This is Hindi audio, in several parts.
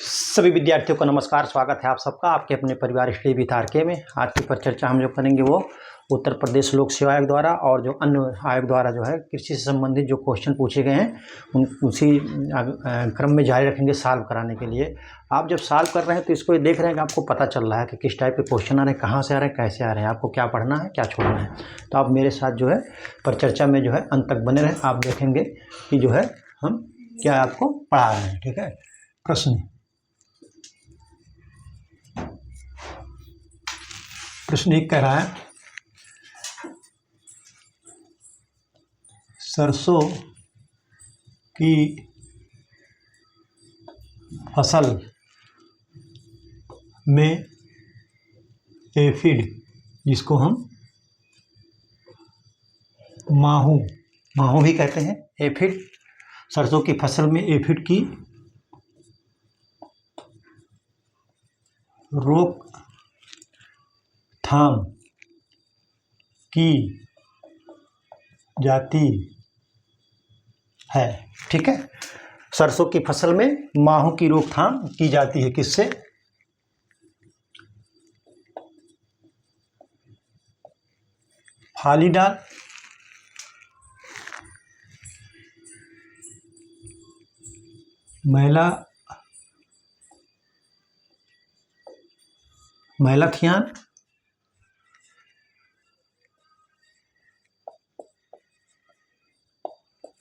सभी विद्यार्थियों को नमस्कार। स्वागत है आप सबका आपके अपने परिवार स्टडी विद आरके में। आज की परिचर्चा हम जो करेंगे वो उत्तर प्रदेश लोक सेवा आयोग द्वारा और जो अन्य आयोग द्वारा जो है कृषि से संबंधित जो क्वेश्चन पूछे गए हैं उसी क्रम में जारी रखेंगे सॉल्व कराने के लिए। आप जब सॉल्व कर रहे हैं तो इसको देख रहे हैं कि आपको पता चल रहा है कि किस टाइप के क्वेश्चन आ रहे हैं, कहाँ से आ रहे हैं, कैसे आ रहे हैं, आपको क्या पढ़ना है क्या छोड़ना है। तो आप मेरे साथ जो है परिचर्चा में जो है अंत तक बने रहें। आप देखेंगे कि जो है हम क्या आपको पढ़ा रहे हैं। ठीक है, प्रश्न एक कह रहा है, सरसों की फसल में एफिड, जिसको हम माहू भी कहते हैं, एफिड, सरसों की फसल में एफिड की रोकथाम की जाती है। ठीक है, सरसों की फसल में माहू की रोकथाम की जाती है किससे? फालीडाल, मैलाथियान,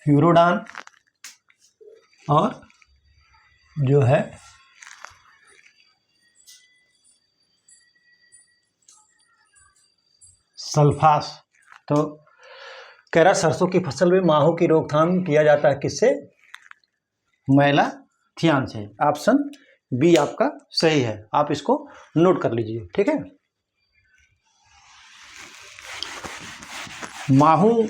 फ्यूरोडान और जो है सल्फास। तो कह रहा सरसों की फसल में माहू की रोकथाम किया जाता है किससे? मैलाथियान से। ऑप्शन बी आपका सही है, आप इसको नोट कर लीजिए। ठीक है, माहू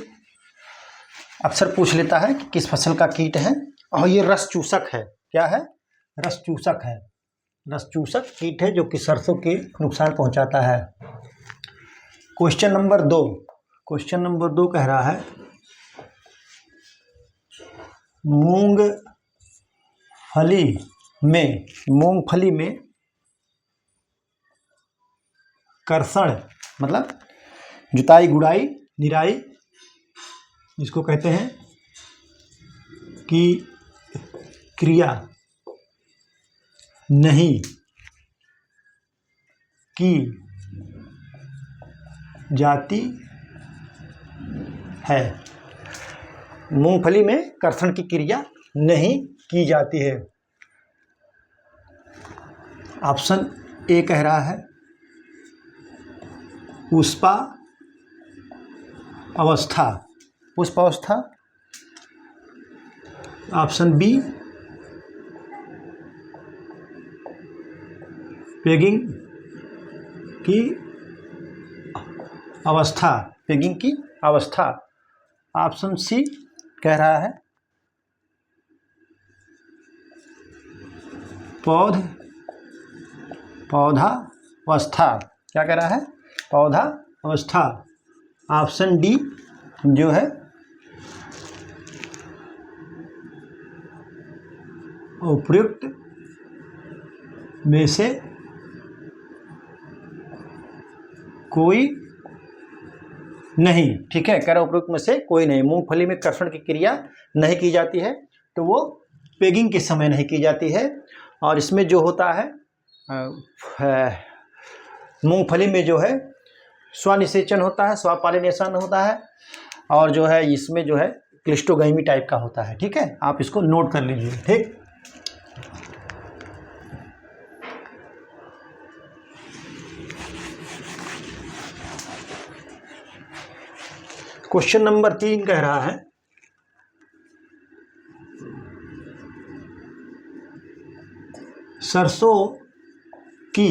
अक्सर पूछ लेता है कि किस फसल का कीट है, और ये रस चूसक है। क्या है? रस चूसक है। रस चूसक कीट है जो कि सरसों के नुकसान पहुंचाता है। क्वेश्चन नंबर 2 कह रहा है, मूंगफली में कर्षण मतलब जुताई गुड़ाई निराई, जिसको कहते हैं कि क्रिया नहीं की जाती है। मूंगफली में कर्षण की क्रिया नहीं की जाती है। ऑप्शन ए कह रहा है पुष्पावस्था। ऑप्शन बी पेगिंग की अवस्था। ऑप्शन सी कह रहा है पौधावस्था। क्या कह रहा है? पौधावस्था। ऑप्शन डी जो है उपयुक्त में से कोई नहीं। ठीक है, कह रहा उपयुक्त में से कोई नहीं। मूंगफली में कर्षण की क्रिया नहीं की जाती है तो वो पेगिंग के समय नहीं की जाती है। और इसमें जो होता है मूंगफली में जो है स्वनिषेचन होता है, स्वपॉलिनेशन होता है, और जो है इसमें जो है क्लिस्टोगामी टाइप का होता है। ठीक है, आप इसको नोट कर लीजिए। ठीक, क्वेश्चन नंबर 3 कह रहा है, सरसों की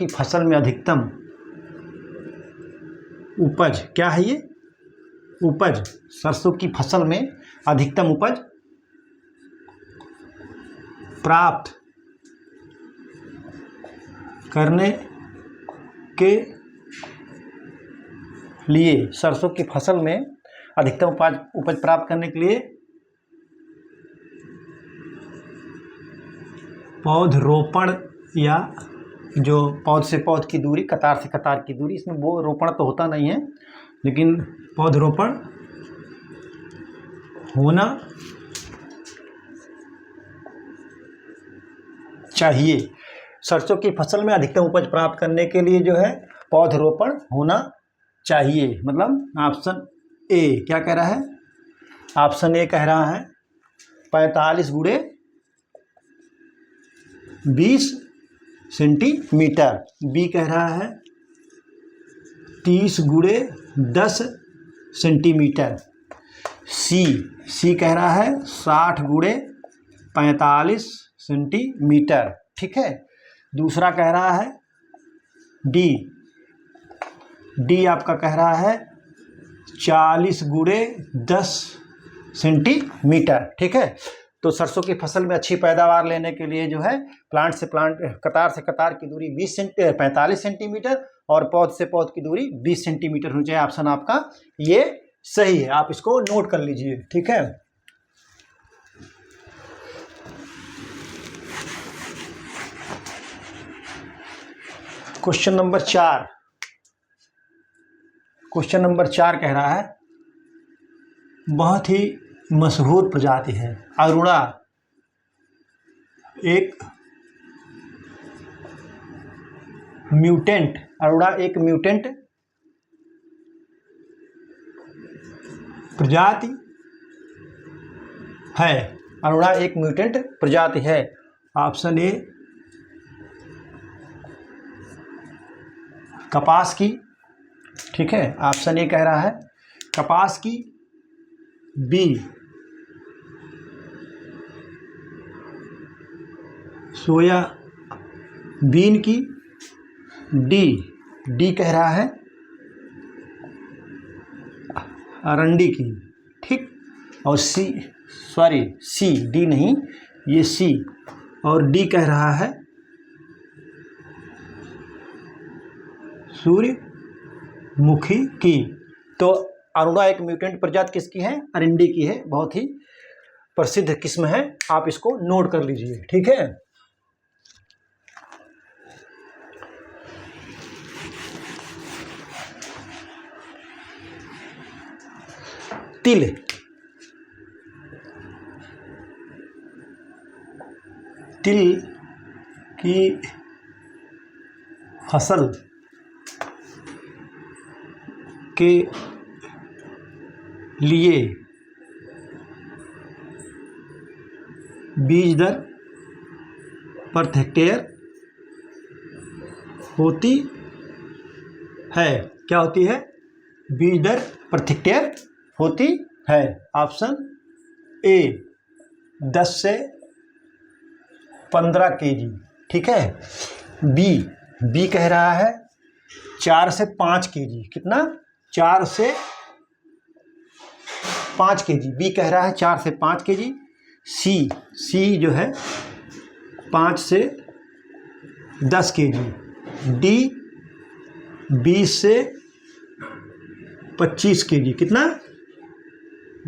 फसल में अधिकतम उपज। क्या है ये? उपज। सरसों की फसल में अधिकतम उपज प्राप्त करने के लिए सरसों की फसल में अधिकतम उपज प्राप्त करने के लिए पौधरोपण या जो पौध से पौध की दूरी, कतार से कतार की दूरी, इसमें वो रोपण तो होता नहीं है, लेकिन पौधरोपण होना चाहिए। सरसों की फसल में अधिकतम उपज प्राप्त करने के लिए जो है पौधरोपण होना चाहिए। मतलब ऑप्शन ए क्या कह रहा है? ऑप्शन ए कह रहा है 45 गुणे 20 सेंटीमीटर। बी कह रहा है 30 गुणे 10 सेंटीमीटर। सी कह रहा है 60 गुणे 45 सेंटीमीटर। ठीक है। दूसरा कह रहा है डी आपका कह रहा है 40 गुणे 10 सेंटीमीटर। ठीक है। तो सरसों की फसल में अच्छी पैदावार लेने के लिए जो है प्लांट से प्लांट, कतार से कतार की दूरी 45 सेंटीमीटर और पौध से पौध की दूरी 20 सेंटीमीटर होनी चाहिए। ऑप्शन आपका ये सही है, आप इसको नोट कर लीजिए। ठीक है। क्वेश्चन नंबर 4 कह रहा है बहुत ही मशहूर प्रजाति है अरुणा, एक म्यूटेंट प्रजाति है। अरुणा एक म्यूटेंट प्रजाति है। ऑप्शन ए कपास की। ठीक है। ऑप्शन ए कह रहा है कपास की। बी सोयाबीन की। डी कह रहा है अरंडी की। ठीक। और सी डी नहीं, ये सी और डी कह रहा है सूर्यमुखी की। तो अरुणा एक म्यूटेंट प्रजाति किसकी है? अरंडी की है। बहुत ही प्रसिद्ध किस्म है, आप इसको नोट कर लीजिए। ठीक है। तिल की फसल के लिए बीज दर प्रति हेक्टेयर होती है। क्या होती है? बीज दर प्रति हेक्टेयर होती है। ऑप्शन ए 10 से 15 केजी। ठीक है। बी कह रहा है 4 से 5 केजी। कितना? 4 से 5 केजी। बी कह रहा है 4 से 5 केजी। सी जो है 5 से 10 केजी। डी 20 से 25 केजी। कितना?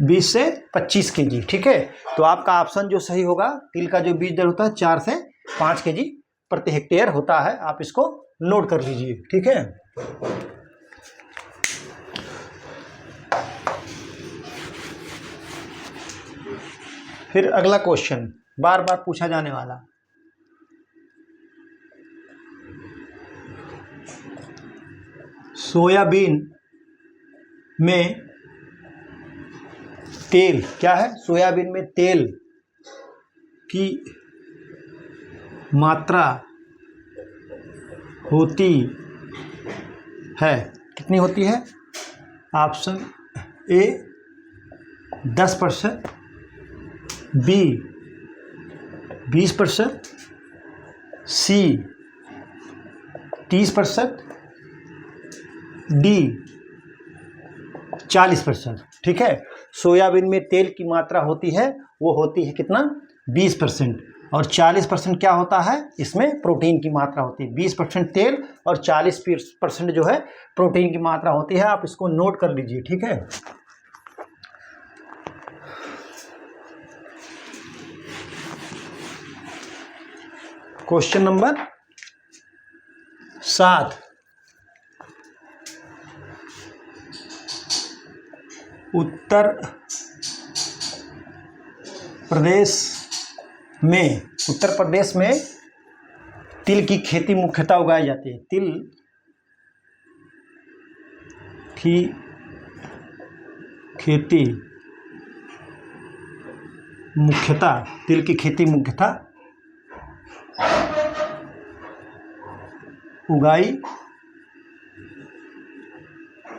20 से 25 केजी। ठीक है। तो आपका ऑप्शन जो सही होगा, तिल का जो बीज दर होता है 4 से 5 केजी प्रति हेक्टेयर होता है। आप इसको नोट कर लीजिए। ठीक है। फिर अगला क्वेश्चन बार बार पूछा जाने वाला, सोयाबीन में तेल क्या है? सोयाबीन में तेल की मात्रा होती है, कितनी होती है? Option A 10%, B 20%, C 30%, D 40%। ठीक है। सोयाबीन में तेल की मात्रा होती है, वो होती है कितना? 20%। और 40% क्या होता है, इसमें प्रोटीन की मात्रा होती है। 20% तेल और 40% जो है प्रोटीन की मात्रा होती है। आप इसको नोट कर लीजिए, ठीक है। क्वेश्चन नंबर 7, उत्तर प्रदेश में तिल की खेती मुख्यतः उगाई जाती है। तिल की खेती मुख्यतः उगाई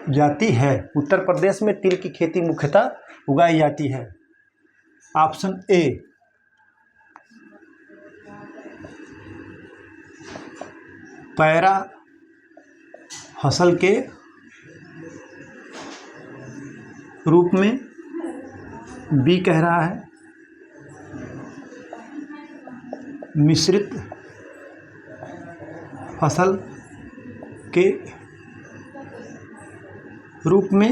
जाती है। उत्तर प्रदेश में तिल की खेती मुख्यतः उगाई जाती है। ऑप्शन ए, पैरा फसल के रूप में। बी कह रहा है मिश्रित फसल के रूप में।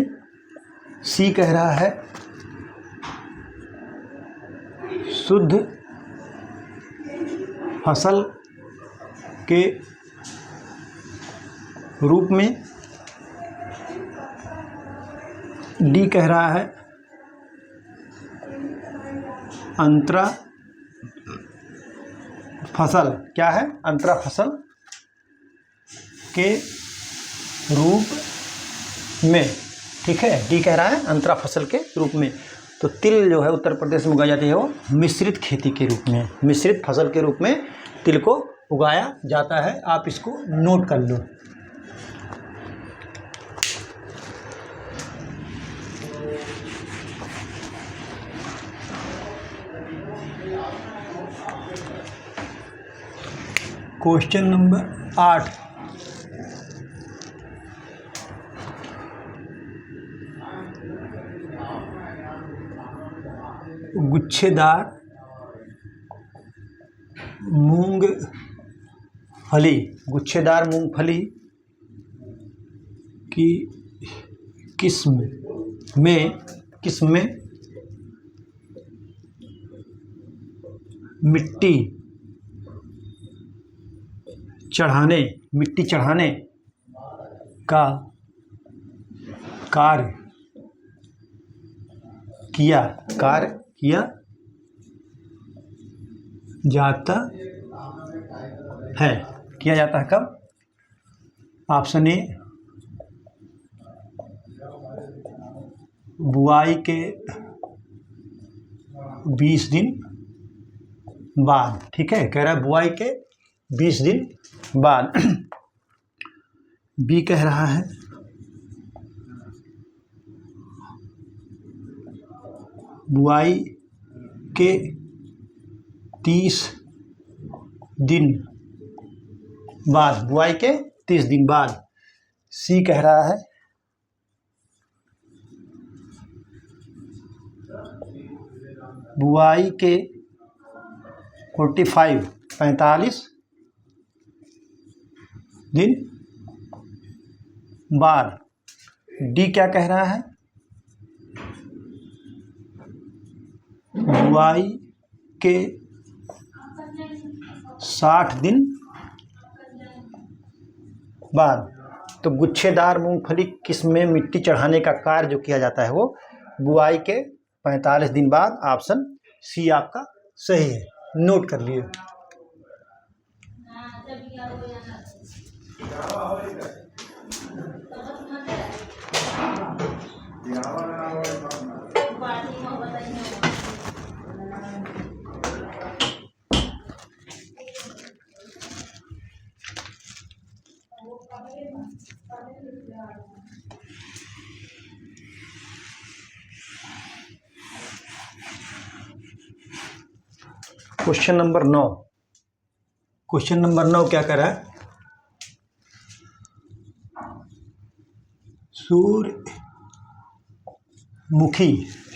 सी कह रहा है शुद्ध फसल के रूप में। डी कह रहा है अंतरा फसल, क्या है, अंतरा फसल के रूप में, ठीक है। डी कह रहा है अंतरा फसल के रूप में। तो तिल जो है उत्तर प्रदेश में उगाई जाती है वो मिश्रित खेती के रूप में, मिश्रित फसल के रूप में तिल को उगाया जाता है। आप इसको नोट कर लो। क्वेश्चन नंबर 8, गुच्छेदार मूंगफली की किस्म में मिट्टी चढ़ाने का कार्य किया जाता है कब? ऑप्शन ए, बुआई के 20 दिन बाद, ठीक है, कह रहा है बुआई के 20 दिन बाद। बी कह रहा है बुआई के 30 दिन बाद, बुआई के 30 दिन बाद। सी कह रहा है बुआई के 45 दिन बाद। डी क्या कह रहा है, बुआई के 60 दिन बाद। तो गुच्छेदार मूंगफली किस्म में मिट्टी चढ़ाने का कार्य जो किया जाता है वो बुआई के 45 दिन बाद। ऑप्शन सी आपका सही है, नोट कर लिए। क्वेश्चन नंबर 9, क्या कर रहा है,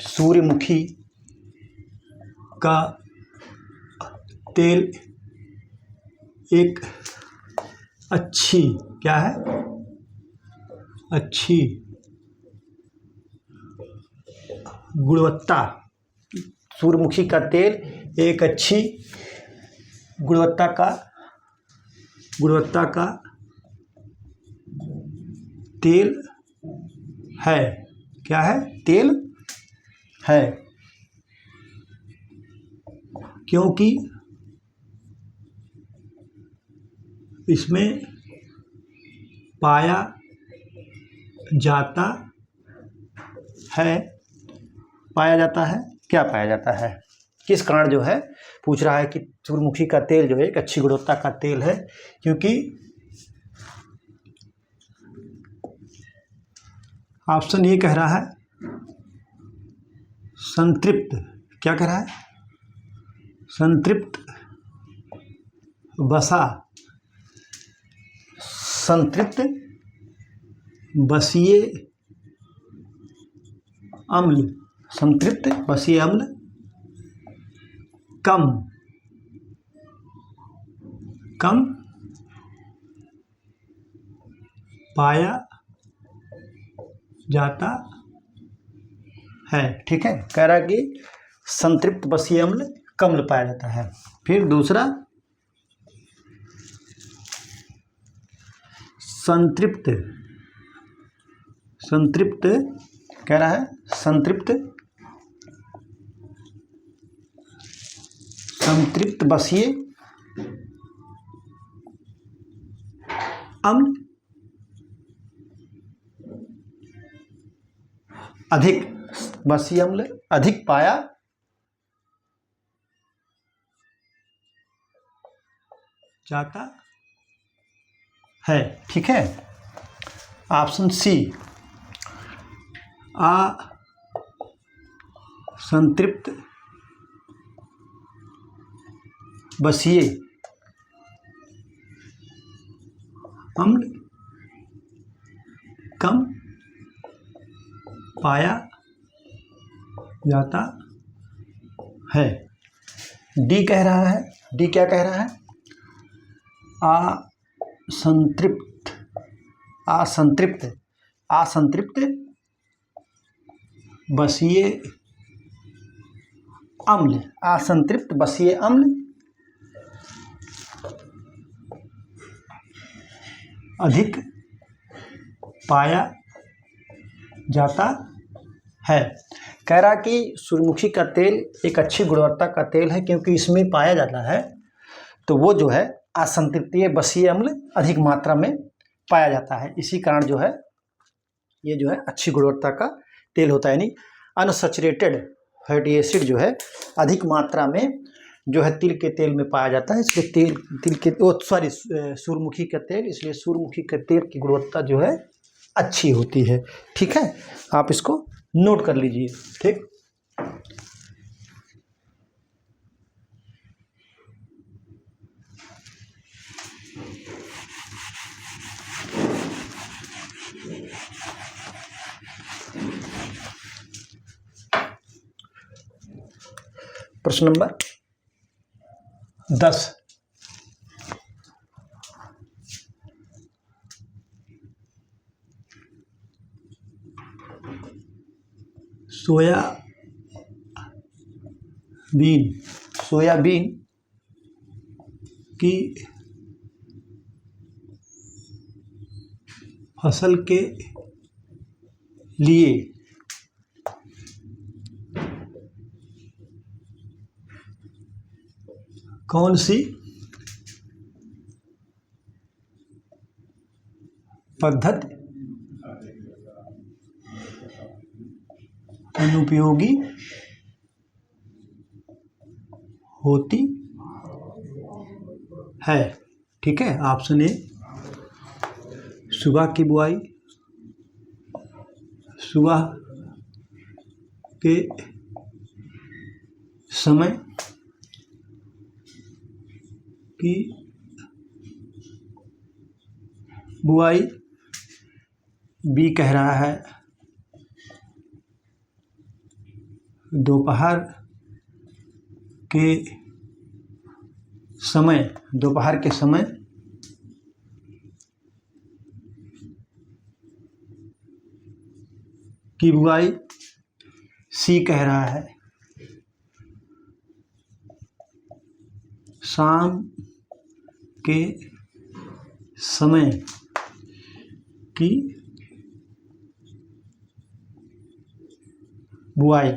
सूर्यमुखी का तेल एक अच्छी क्या है, अच्छी गुणवत्ता, सूर्यमुखी का तेल एक अच्छी गुणवत्ता का तेल है। क्या है? तेल है, क्योंकि इसमें पाया जाता है। पाया जाता है, क्या पाया जाता है, किस कारण जो है पूछ रहा है कि सूर्यमुखी का तेल जो है एक अच्छी गुणवत्ता का तेल है, क्योंकि ऑप्शन ए कह रहा है संतृप्त, क्या कह रहा है, संतृप्त वसा, संतृप्त बसीय अम्ल, संतृप्त बसीय अम्ल कम पाया जाता है। ठीक है, कह रहा है कि संतृप्त बसीय अम्ल कम पाया जाता है। फिर दूसरा संतृप्त कह रहा है संतृप्त बसीय अम्ल अधिक, बसीय अम्ल अधिक पाया जाता है। ठीक है, ऑप्शन सी संतृप्त बसीय अम्ल कम पाया जाता है। डी कह रहा है, डी क्या कह रहा है, असंतृप्त बसीय अम्ल, असंतृप्त बसीय अम्ल अधिक पाया जाता है। कह रहा कि सूर्यमुखी का तेल एक अच्छी गुणवत्ता का तेल है क्योंकि इसमें पाया जाता है, तो वो जो है असंतृप्तीय बसीय अम्ल अधिक मात्रा में पाया जाता है, इसी कारण जो है ये जो है अच्छी गुणवत्ता का तेल होता है। यानी अनसैचुरेटेड फैटी एसिड जो है अधिक मात्रा में जो है तिल के तेल में पाया जाता है, इसलिए सूर्यमुखी का तेल, इसलिए सूर्यमुखी के तेल की गुणवत्ता जो है अच्छी होती है। ठीक है, आप इसको नोट कर लीजिए। ठीक, प्रश्न नंबर 10, सोयाबीन की फसल के लिए कौन सी पद्धति अनुपयोगी होती है? ठीक है, ऑप्शन ए सुबह की बुआई, सुबह के समय की बुआई, बी कह रहा है दोपहर के समय, दोपहर के समय की बुआई। सी कह रहा है शाम के समय की बुआई।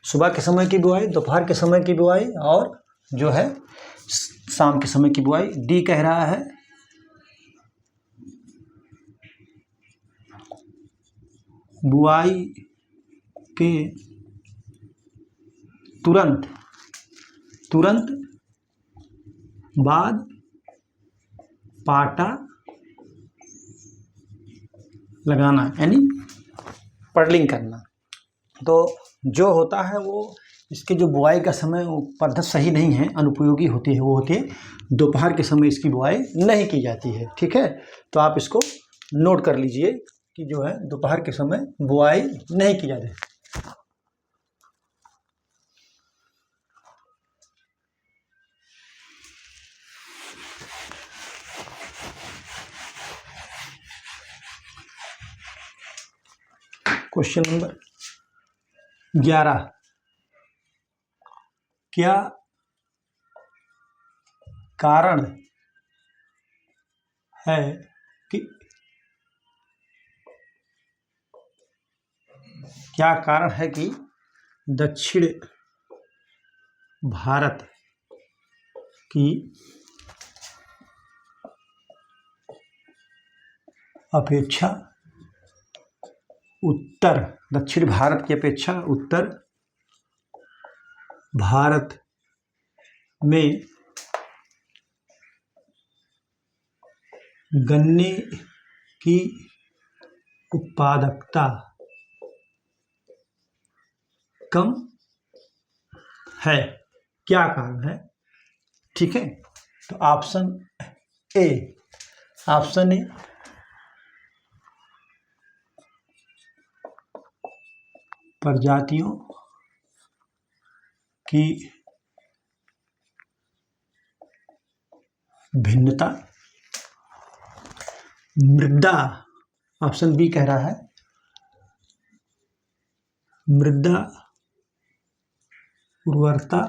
सुबह के समय की बुआई, दोपहर के समय की बुआई और जो है शाम के समय की बुआई। डी कह रहा है बुआई के तुरंत बाद पाटा लगाना, यानी पर्लिंग करना। तो जो होता है वो इसके जो बुआई का समय वो पद्धति सही नहीं है, अनुपयोगी होती है। वो होती है दोपहर के समय इसकी बुआई नहीं की जाती है। ठीक है, तो आप इसको नोट कर लीजिए कि जो है दोपहर के समय बुआई नहीं की जाती है। क्वेश्चन नंबर 11, क्या कारण है कि दक्षिण भारत की अपेक्षा दक्षिण भारत की अपेक्षा उत्तर भारत में गन्ने की उत्पादकता कम है? क्या कारण है? ठीक है, तो ऑप्शन ए प्रजातियों की भिन्नता, मृदा। ऑप्शन बी कह रहा है मृदा उर्वरता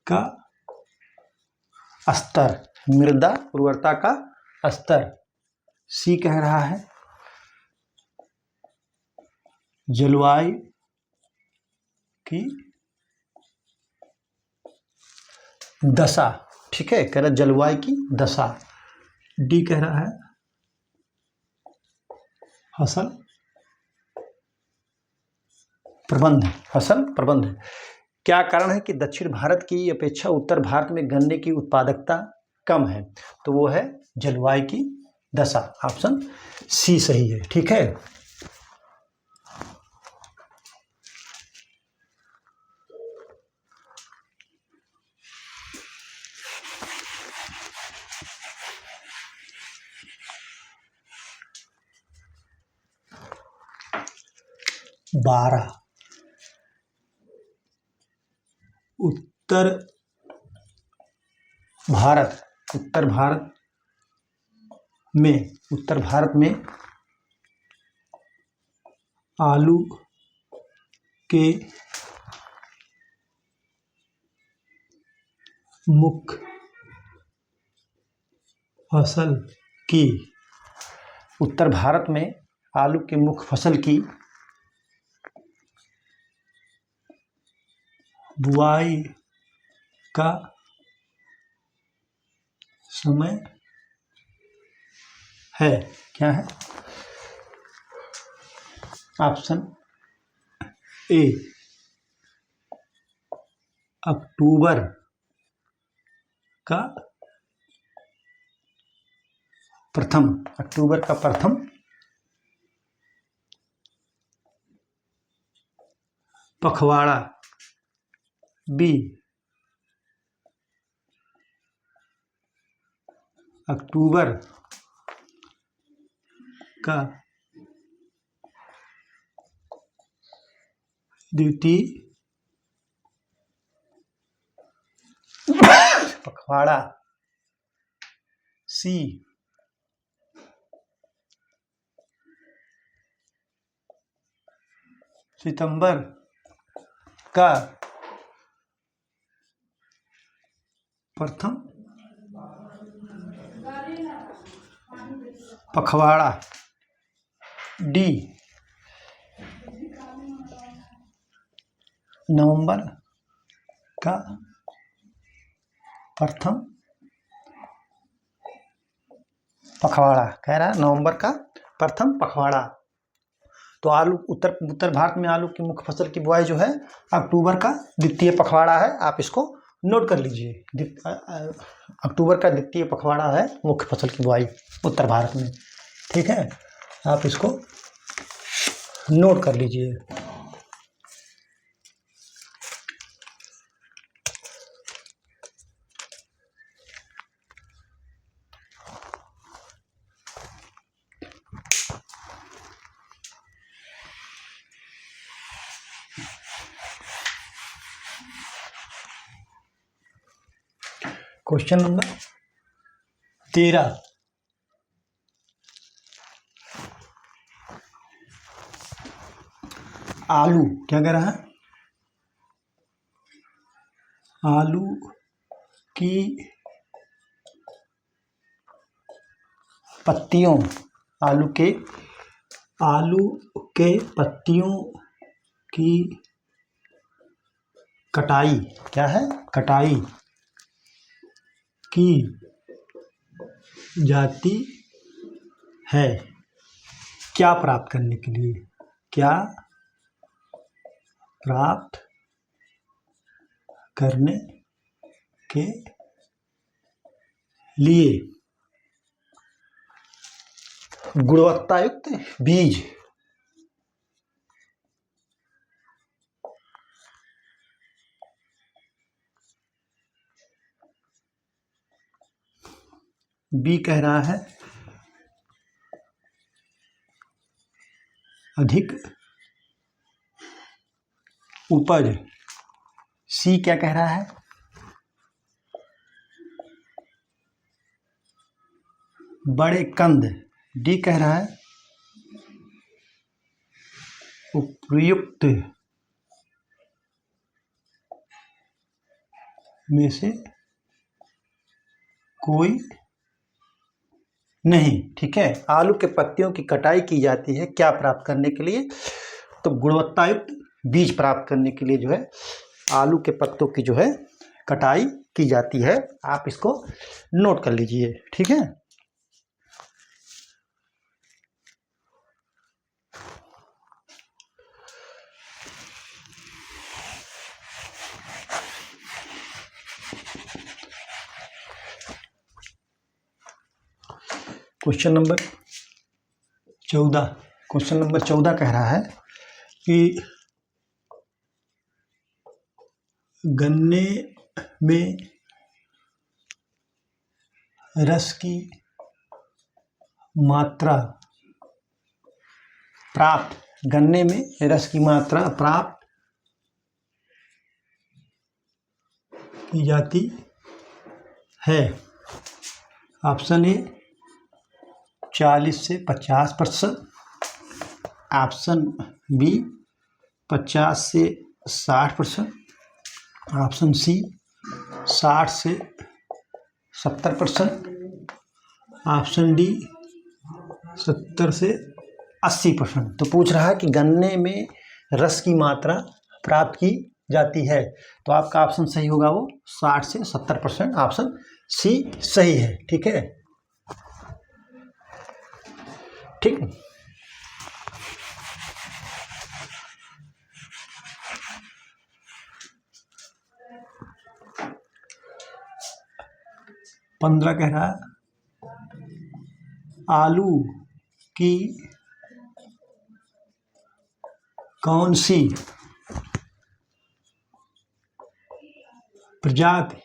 का स्तर, मृदा उर्वरता का स्तर। सी कह रहा है जलवायु की दशा। ठीक है, कह रहा है जलवायु की दशा। डी कह रहा है फसल प्रबंध। क्या कारण है कि दक्षिण भारत की अपेक्षा उत्तर भारत में गन्ने की उत्पादकता कम है? तो वो है जलवायु की दशा। ऑप्शन सी सही है। ठीक है, बारह, उत्तर भारत में आलू के मुख्य फसल की, उत्तर भारत में आलू के मुख्य फसल की बुआई का समय है? क्या है? ऑप्शन ए अक्टूबर का प्रथम पखवाड़ा। बी अक्टूबर का द्वितीय पखवाड़ा। सी सितंबर का प्रथम पखवाड़ा। डी नवंबर का प्रथम पखवाड़ा, कह रहा है नवंबर का प्रथम पखवाड़ा। तो आलू उत्तर भारत में आलू की मुख्य फसल की बुआई जो है अक्टूबर का द्वितीय पखवाड़ा है। आप इसको नोट कर लीजिए। अक्टूबर का द्वितीय पखवाड़ा है मुख्य फसल की बुआई उत्तर भारत में। ठीक है, आप इसको नोट कर लीजिए। क्वेश्चन नंबर 13, आलू क्या कह रहा है? आलू की पत्तियों, आलू के पत्तियों की कटाई, क्या है? कटाई की जाती है क्या प्राप्त करने के लिए? क्या प्राप्त करने के लिए? गुणवत्तायुक्त बीज, बी कह रहा है अधिक उपज। सी क्या कह रहा है? बड़े कंद। डी कह रहा है उपयुक्त में से कोई नहीं। ठीक है, आलू के पत्तियों की कटाई की जाती है क्या प्राप्त करने के लिए? तो गुणवत्तायुक्त बीज प्राप्त करने के लिए जो है आलू के पत्तों की जो है कटाई की जाती है। आप इसको नोट कर लीजिए। ठीक है, क्वेश्चन नंबर 14, क्वेश्चन नंबर 14 कह रहा है कि गन्ने में रस की मात्रा प्राप्त, गन्ने में रस की मात्रा प्राप्त की जाती है। ऑप्शन ए 40 से 50%, ऑप्शन बी 50 से 60%, ऑप्शन सी 60 से 70%, ऑप्शन डी 70 से 80%। तो पूछ रहा है कि गन्ने में रस की मात्रा प्राप्त की जाती है, तो आपका ऑप्शन सही होगा वो 60 से 70%, ऑप्शन सी सही है। ठीक है, ठीक। पंद्रह कह रहा है आलू की कौन सी प्रजाति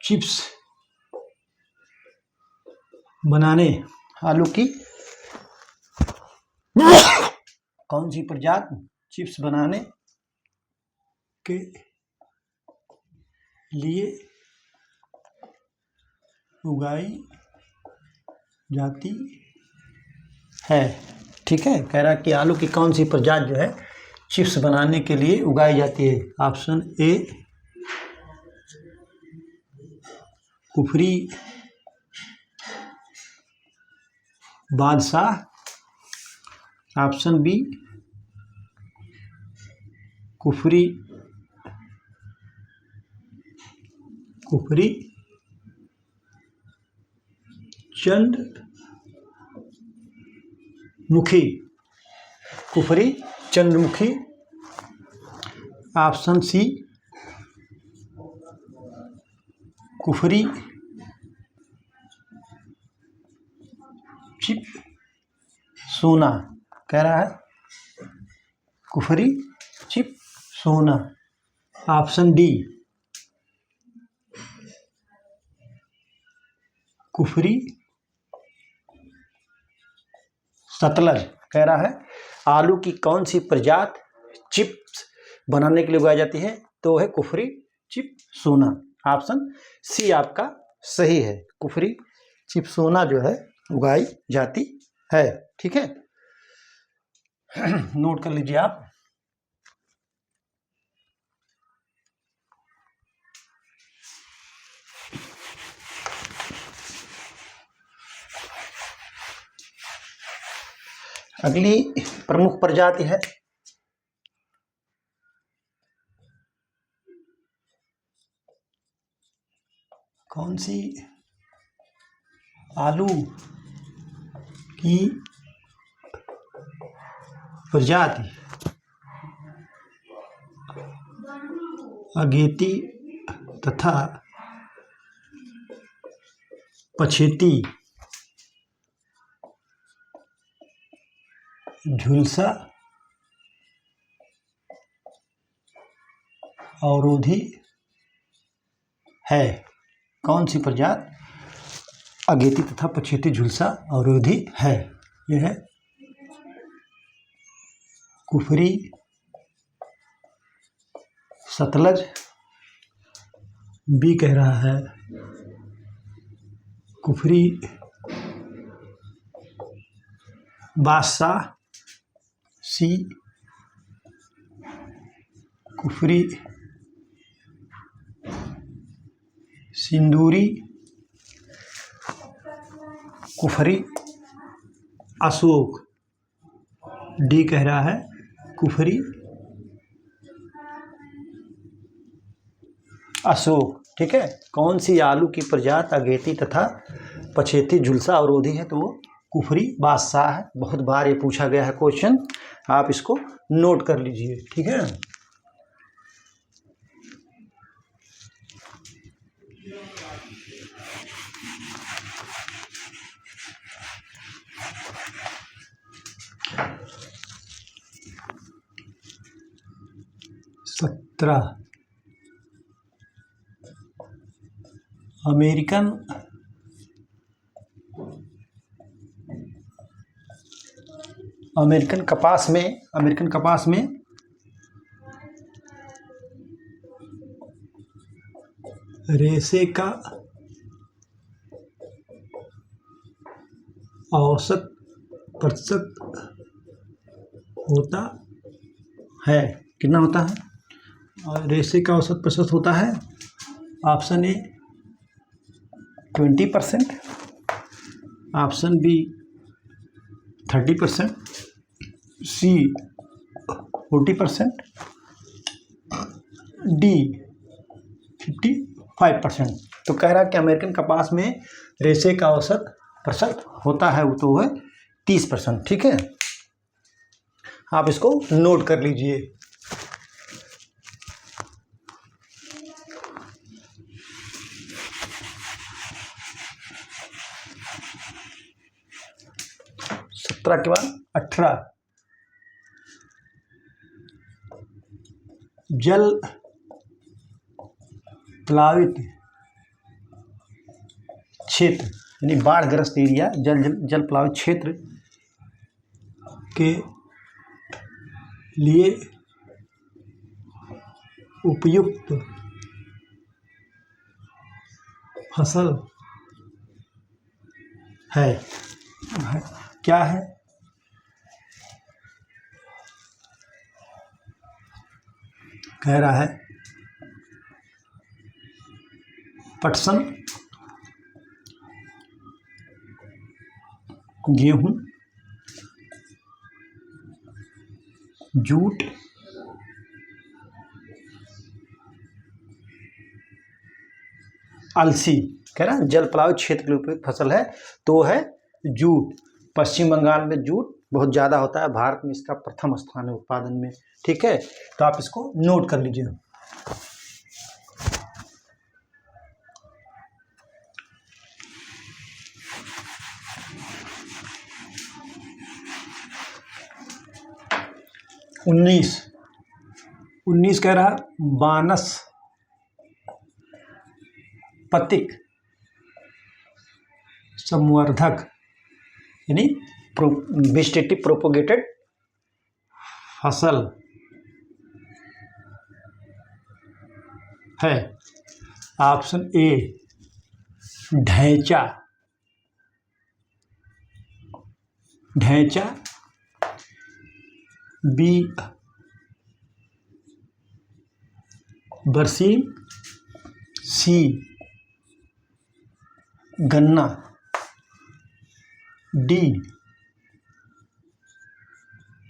चिप्स बनाने, आलू की कौन सी प्रजाति चिप्स बनाने के लिए उगाई जाती है। ठीक है, कह रहा है कि आलू की कौन सी प्रजाति जो है चिप्स बनाने के लिए उगाई जाती है। Option A Kufri Badshah, option B Kufri Chandramukhi, Kufri Chandramukhi, option C Kufri Chipsona. कह रहा है Kufri Chipsona. Option D Kufri Satluj. कह रहा है आलू की कौन सी प्रजाति चिप्स बनाने के लिए उगाई जाती है, तो है Kufri Chipsona. Option C आपका सही है, कुफरी चिप सोना जो है उगाई जाती है। ठीक है, नोट कर लीजिए आप। अगली प्रमुख प्रजाति है कौन सी आलू की प्रजाति अगेती तथा पछेती झुलसा अवरोधी है। कौन सी प्रजाति अगेती तथा पछेती झुलसा अवरोधी है? यह है कुफरी सतलज, बी कह रहा है कुफरी बादशाह, सी कुफरी सिंदूरी, कुफरी अशोक, डी कह रहा है कुफरी अशोक। ठीक है, कौन सी आलू की प्रजाति अगेती तथा पछेती झुलसा अवरोधी है, तो वो कुफरी बादशाह है। बहुत बार ये पूछा गया है क्वेश्चन, आप इसको नोट कर लीजिए। ठीक है, अमेरिकन कपास में रेशे का औसत प्रतिशत होता है। कितना होता है? और रेशे का औसत प्रतिशत होता है option A 20%, option B 30%, C 40%, D 55%। तो कह रहा है कि अमेरिकन कपास में रेशे का औसत प्रतिशत होता है वो तो है 30%। ठीक है, आप इसको नोट कर लीजिए। के बाद 18 जल प्लावित क्षेत्र यानी बाढ़ग्रस्त एरिया, जल प्लावित क्षेत्र के लिए उपयुक्त फसल है, क्या है? कह रहा है पटसन, गेहूं, जूट, अलसी। कह रहा है जल प्लावित क्षेत्र के लिए उपयुक्त फसल है, तो वो है जूट। पश्चिम बंगाल में जूट बहुत ज़्यादा होता है, भारत में इसका प्रथम स्थान है उत्पादन में। ठीक है, तो आप इसको नोट कर लीजिए। उन्नीस कह रहा वानस पतिक संवर्धक यानी वेजिटेटिव प्रोपोगेटेड फसल है। ऑप्शन ए ढैंचा, बी बरसीम, सी गन्ना, डी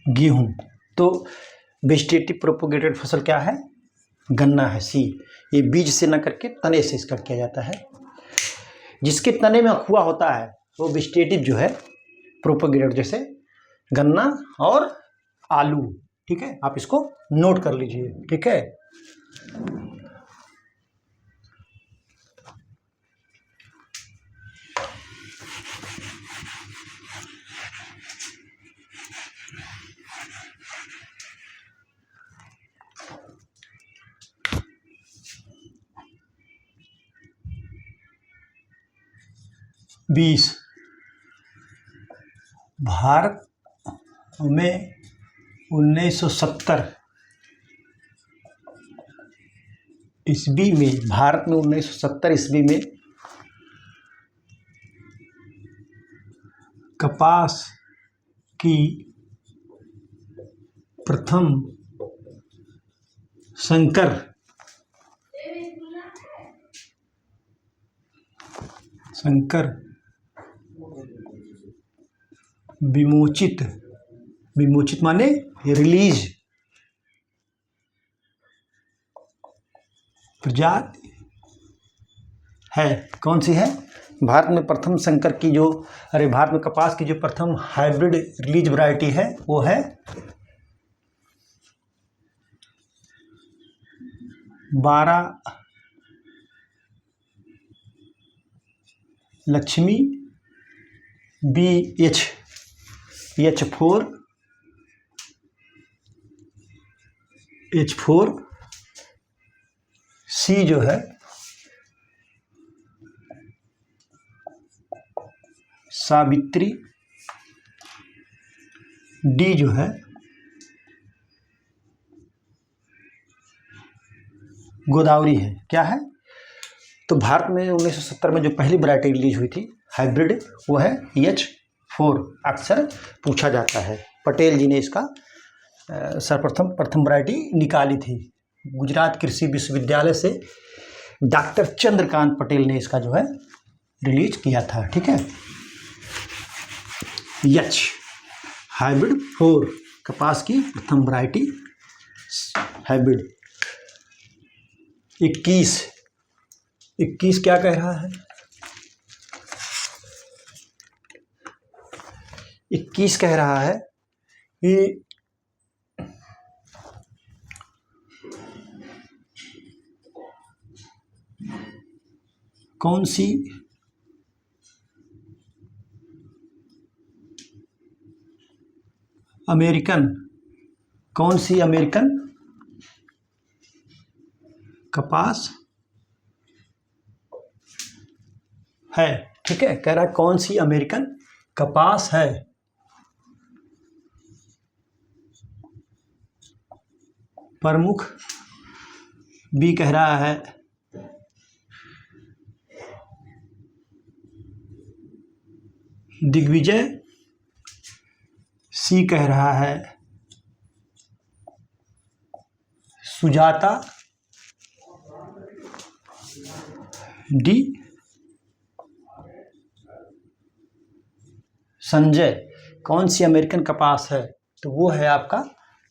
गेहूं। तो वेजिटेटिव प्रोपोगेटेड फसल क्या है? गन्ना है, सी। ये बीज से न करके तने से इसका किया जाता है। जिसके तने में हुआ होता है वो वेजिटेटिव जो है प्रोपोगेटेड, जैसे गन्ना और आलू। ठीक है, आप इसको नोट कर लीजिए। ठीक है, बीस, भारत में 1970 ईस्वी में, भारत में 1970 ईस्वी में कपास की प्रथम संकर विमोचित माने रिलीज प्रजाति है। कौन सी है? भारत में प्रथम संकर की जो भारत में कपास की जो प्रथम हाइब्रिड रिलीज वैरायटी है वो है 12 लक्ष्मी H4 सी जो है सावित्री, डी जो है गोदावरी है। क्या है? तो भारत में 1970 में जो पहली वैरायटी रिलीज हुई थी हाइब्रिड वो है H4। अक्सर पूछा जाता है, पटेल जी ने इसका प्रथम वैरायटी निकाली थी। गुजरात कृषि विश्वविद्यालय से डॉक्टर चंद्रकांत पटेल ने इसका जो है रिलीज किया था। ठीक है, H हाइब्रिड 4 कपास की प्रथम वैरायटी हाइब्रिड। 21 क्या कह रहा है? 21 कह रहा है कि कौन सी अमेरिकन कपास है। ठीक है, कह रहा है कौन सी अमेरिकन कपास है। प्रमुख, बी कह रहा है दिग्विजय। सी कह रहा है सुजाता। डी संजय। कौन सी अमेरिकन कपास है? तो वो है आपका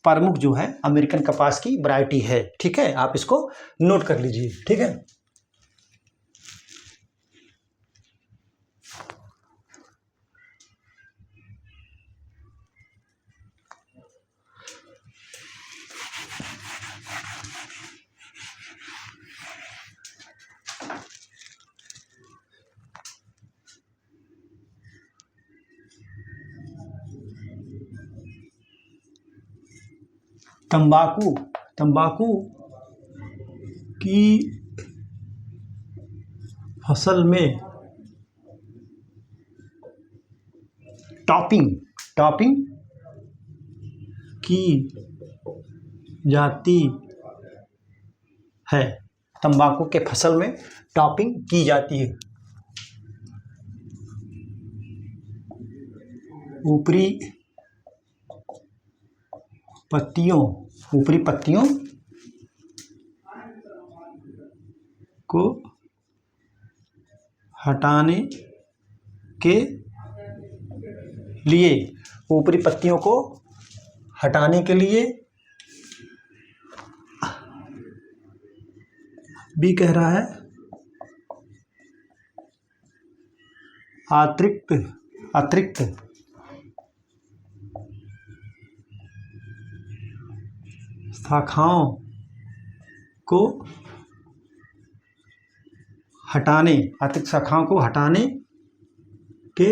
प्रमुख जो है अमेरिकन कपास की वैरायटी है। ठीक है, आप इसको नोट कर लीजिए। ठीक है, तंबाकू। तंबाकू की फसल में टॉपिंग टॉपिंग की जाती है। तंबाकू के फसल में टॉपिंग की जाती है। ऊपरी पत्तियों को हटाने के लिए ऊपरी पत्तियों को हटाने के लिए बी कह रहा है अतिरिक्त शाखाओं को हटाने के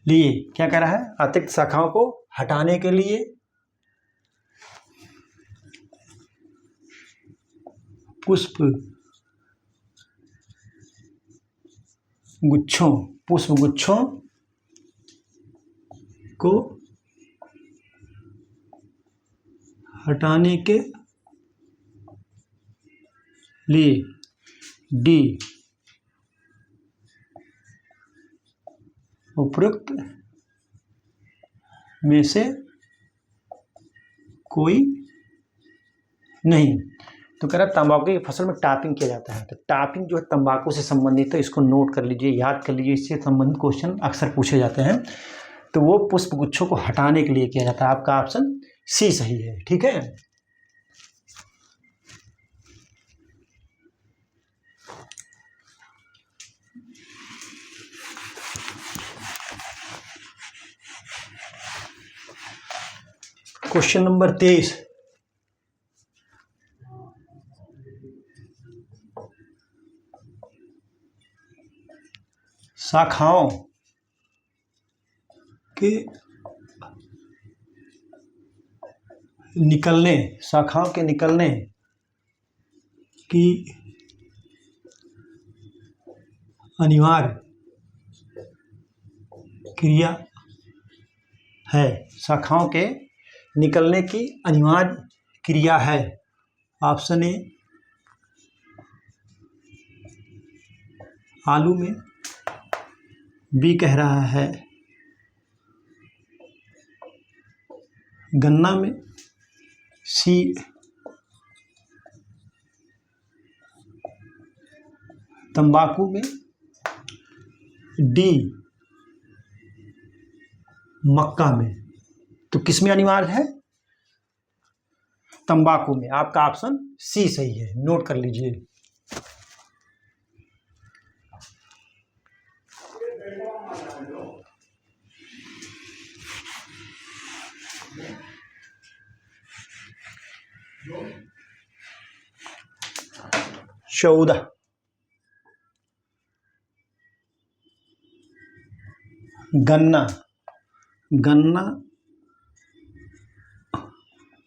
लिए क्या कह रहा है? अतिरिक्त शाखाओं को हटाने के लिए पुष्प गुच्छों को हटाने के लिए डी उपरोक्त में से कोई नहीं। तो कह रहा है तंबाकू की फसल में टापिंग किया जाता है। तो टापिंग जो है तंबाकू से संबंधित है, इसको नोट कर लीजिए, याद कर लीजिए, इससे संबंधित क्वेश्चन अक्सर पूछे जाते हैं। तो वो पुष्प गुच्छों को हटाने के लिए किया जाता है। आपका ऑप्शन सी सही है। ठीक है, क्वेश्चन नंबर 23। शाखाओं के निकलने की अनिवार्य क्रिया है। शाखाओं के निकलने की अनिवार्य क्रिया है। ऑप्शन ए आलू में। बी कह रहा है गन्ना में। सी तंबाकू में। डी मक्का में। तो किस में अनिवार्य है? तंबाकू में। आपका ऑप्शन सी सही है, नोट कर लीजिए। चौदह गन्ना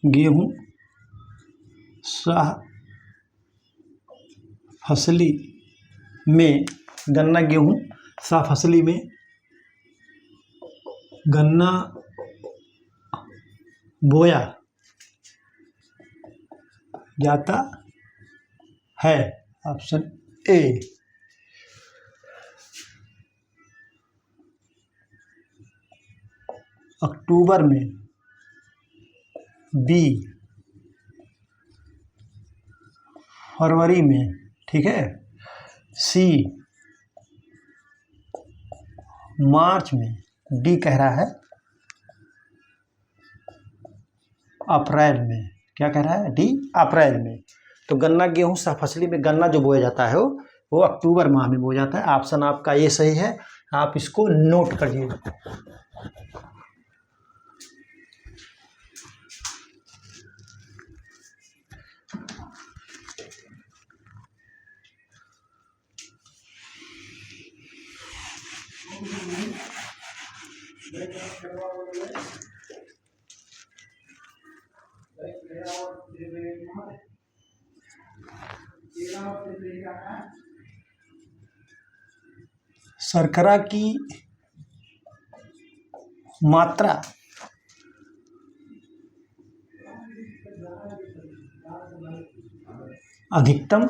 गेहूं फसली में गन्ना बोया जाता है। ऑप्शन ए। अक्टूबर में, बी फरवरी में, ठीक है, सी मार्च में, डी कह रहा है अप्रैल में। क्या कह रहा है? डी अप्रैल में। तो गन्ना गेहूं फसली में गन्ना जो बोया जाता है वो अक्टूबर माह में बोया जाता है। ऑप्शन आपका ये सही है, आप इसको नोट करिए। शर्करा की मात्रा अधिकतम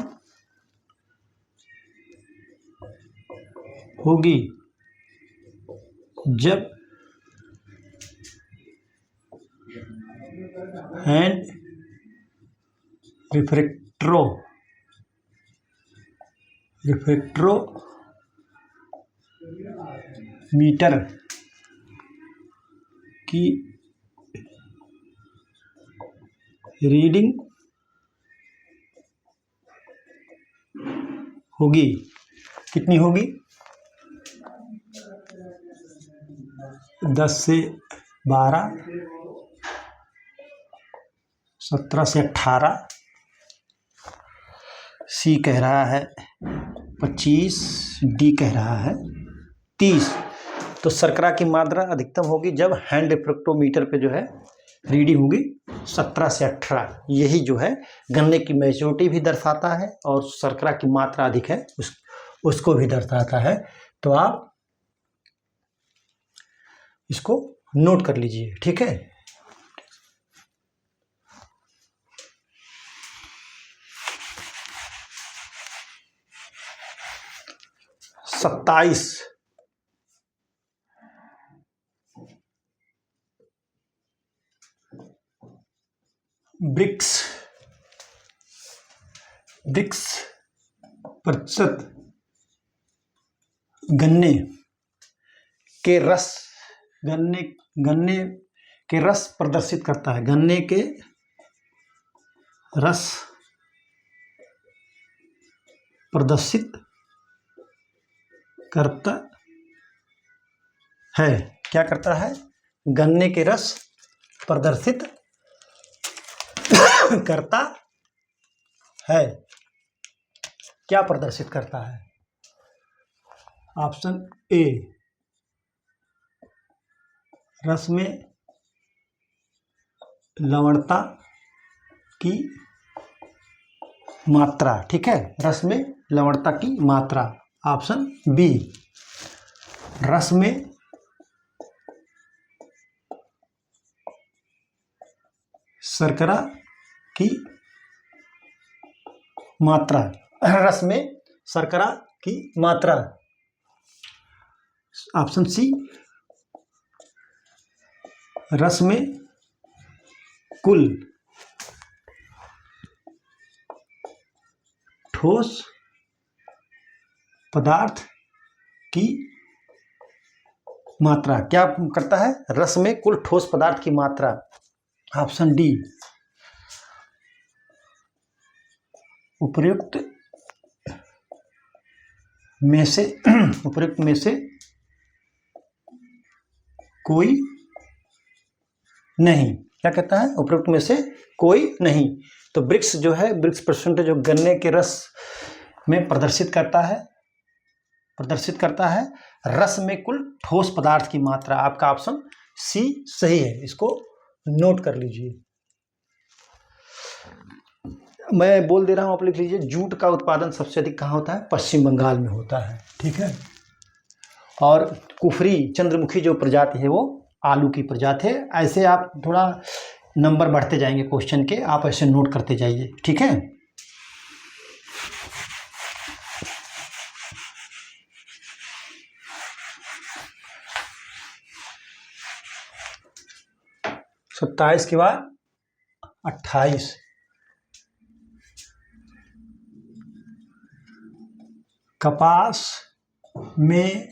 होगी जब हैंड रिफ्रैक्टरोमीटर की रीडिंग होगी। कितनी होगी? 10 से 12, 17 से 18, सी कह रहा है 25, डी कह रहा है 30। तो शर्करा की मात्रा अधिकतम होगी जब हैंड रिफ्रैक्टोमीटर पे जो है रीडिंग होगी 17 से 18। यही जो है गन्ने की मैच्योरिटी भी दर्शाता है और शर्करा की मात्रा अधिक है उसको भी दर्शाता है। तो आप इसको नोट कर लीजिए, ठीक है। सत्ताईस ब्रिक्स प्रतिशत गन्ने के रस प्रदर्शित करता है। गन्ने के रस प्रदर्शित करता है। क्या करता है? गन्ने के रस प्रदर्शित करता है। क्या प्रदर्शित करता है? ऑप्शन ए रस में लवणता की मात्रा, ठीक है, रस में लवणता की मात्रा। ऑप्शन बी रस में शर्करा की मात्रा, रस में शर्करा की मात्रा। ऑप्शन सी रस में कुल ठोस पदार्थ की मात्रा। क्या करता है? रस में कुल ठोस पदार्थ की मात्रा। ऑप्शन डी उपर्युक्त में से कोई नहीं। क्या कहता है? उपरोक्त में से कोई नहीं। तो ब्रिक्स जो है, ब्रिक्स परसेंटेज जो गन्ने के रस में प्रदर्शित करता है रस में कुल ठोस पदार्थ की मात्रा। आपका ऑप्शन सी सही है, इसको नोट कर लीजिए। मैं बोल दे रहा हूँ, आप लिख लीजिए। जूट का उत्पादन सबसे अधिक कहाँ होता है? पश्चिम बंगाल में होता है, ठीक है। और कुफरी चंद्रमुखी जो प्रजाति है वो आलू की प्रजाति है। ऐसे आप थोड़ा नंबर बढ़ते जाएंगे क्वेश्चन के, आप ऐसे नोट करते जाइए, ठीक है। 27 के बाद 28, कपास में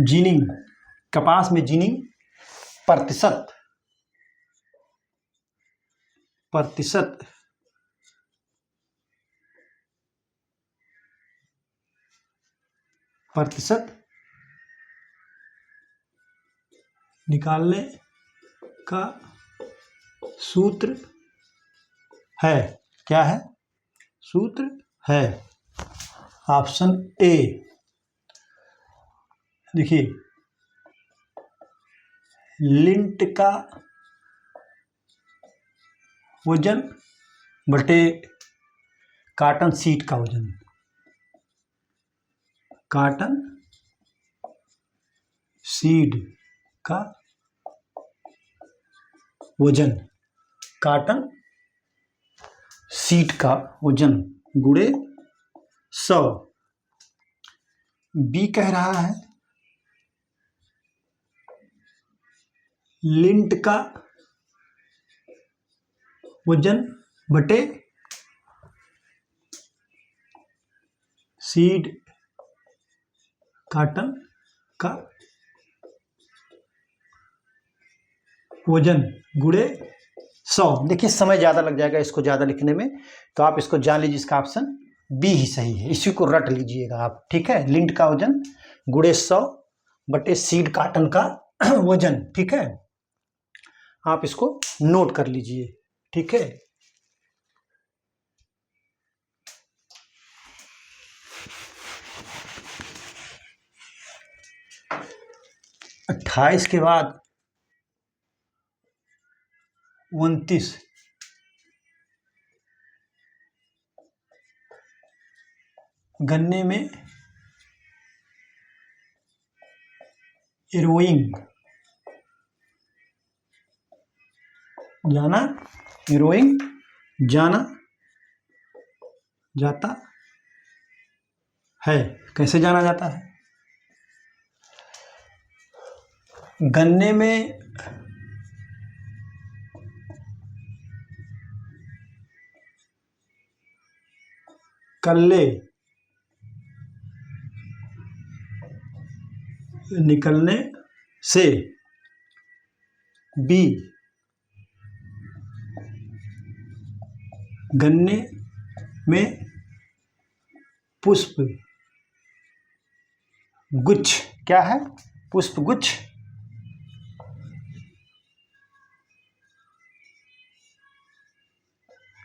जिनिंग, कपास में जिनिंग प्रतिशत निकालने का सूत्र है। क्या है? सूत्र है ऑप्शन ए। देखिए, लिंट का वजन बटे कॉटन सीड का वजन, कॉटन सीड का वजन, कॉटन सीड का वजन गुणे 100। बी कह रहा है लिंट का वजन बटे सीड कॉटन का वजन गुणे 100। देखिए, समय ज़्यादा लग जाएगा इसको ज़्यादा लिखने में, तो आप इसको जान लीजिए, इसका ऑप्शन बी ही सही है। इसी को रट लीजिएगा आप, ठीक है। लिंट का वजन गुणे 100 बटे सीड कॉटन का वजन, ठीक है। आप इसको नोट कर लीजिए, ठीक है। अट्ठाईस के बाद 29, गन्ने में एरोइंग जाना, एरोइंग जाना जाता है। कैसे जाना जाता है? गन्ने में कल्ले निकलने से, बी गन्ने में पुष्प गुच्छ, क्या है? पुष्प गुच्छ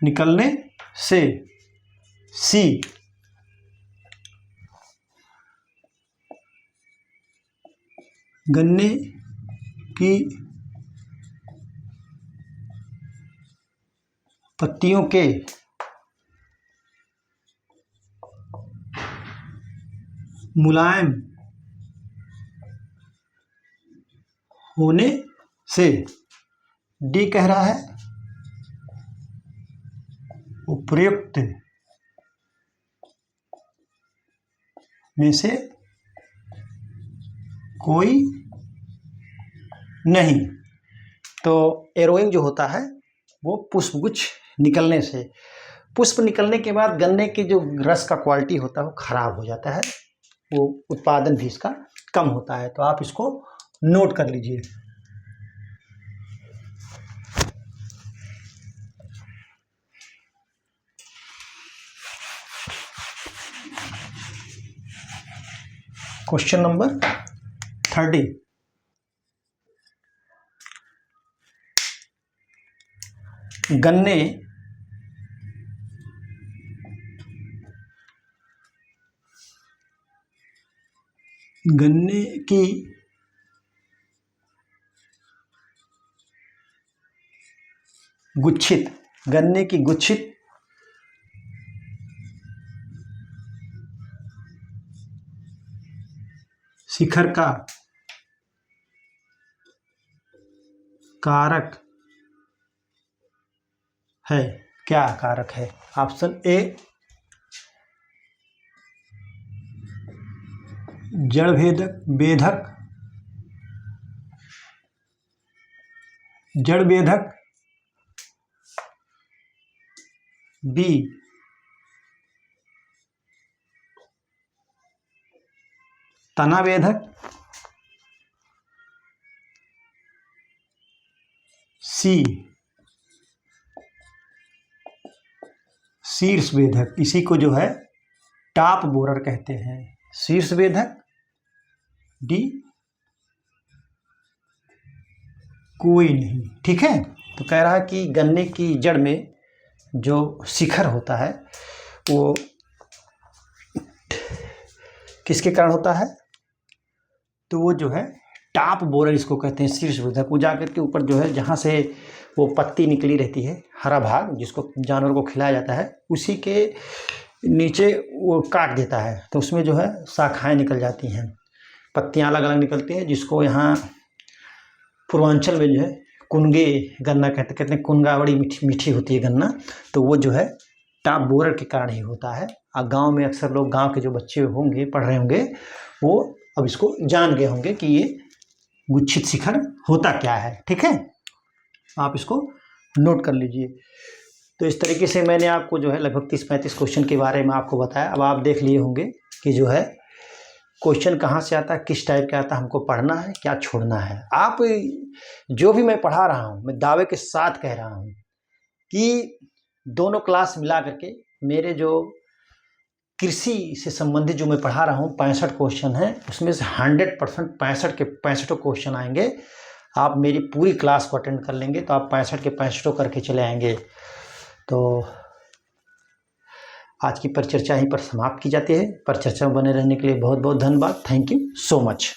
निकलने से, सी गन्ने की पत्तियों के मुलायम होने से, डी कह रहा है उपर्युक्त में से कोई नहीं। तो एरोइंग जो होता है वो पुष्पगुच्छ निकलने से, पुष्प निकलने के बाद गन्ने के जो रस का क्वालिटी होता है वो खराब हो जाता है, वो उत्पादन भी इसका कम होता है। तो आप इसको नोट कर लीजिए। क्वेश्चन नंबर 30, गन्ने की गुच्छित, गन्ने की गुच्छित शिखर का कारक है। क्या कारक है? ऑप्शन ए जड़ भेदक जड़ बेधक, बी तना बेधक, सी शीर्ष बेधक, इसी को जो है टॉप बोरर कहते हैं। शीर्ष बेधक, डी कोई नहीं। ठीक है, तो कह रहा है कि गन्ने की जड़ में जो शिखर होता है वो किसके कारण होता है, तो वो जो है टॉप बोरर इसको कहते हैं, शीर्ष बेधक। वो जाकर के ऊपर जो है जहाँ से वो पत्ती निकली रहती है, हरा भाग जिसको जानवर को खिलाया जाता है, उसी के नीचे वो काट देता है, तो उसमें जो है शाखाएं निकल जाती हैं, पत्तियां अलग अलग निकलती हैं, जिसको यहाँ पूर्वांचल में जो है कुनगे गन्ना कहते हैं। कुनगा बड़ी मीठी होती है गन्ना, तो वो जो है टॉप बोरर के कारण ही होता है। और गांव में अक्सर लोग, गांव के जो बच्चे होंगे, पढ़ रहे होंगे, वो अब इसको जान गए होंगे कि ये गुच्छित शिखर होता क्या है। ठीक है, आप इसको नोट कर लीजिए। तो इस तरीके से मैंने आपको जो है लगभग 30-35 क्वेश्चन के बारे में आपको बताया। अब आप देख लिए होंगे कि जो है क्वेश्चन कहाँ से आता है, किस टाइप का आता है, हमको पढ़ना है, क्या छोड़ना है। आप जो भी मैं पढ़ा रहा हूँ, मैं दावे के साथ कह रहा हूँ कि दोनों क्लास मिला करके मेरे जो कृषि से संबंधित जो मैं पढ़ा रहा हूँ 65 क्वेश्चन हैं, उसमें से 100% 65 के 65 क्वेश्चन आएंगे। आप मेरी पूरी क्लास को अटेंड कर लेंगे तो आप 65 के 65 करके चले आएंगे। तो आज की परिचर्चा यहीं पर समाप्त की जाती है। परिचर्चा में बने रहने के लिए बहुत बहुत धन्यवाद। Thank you so much.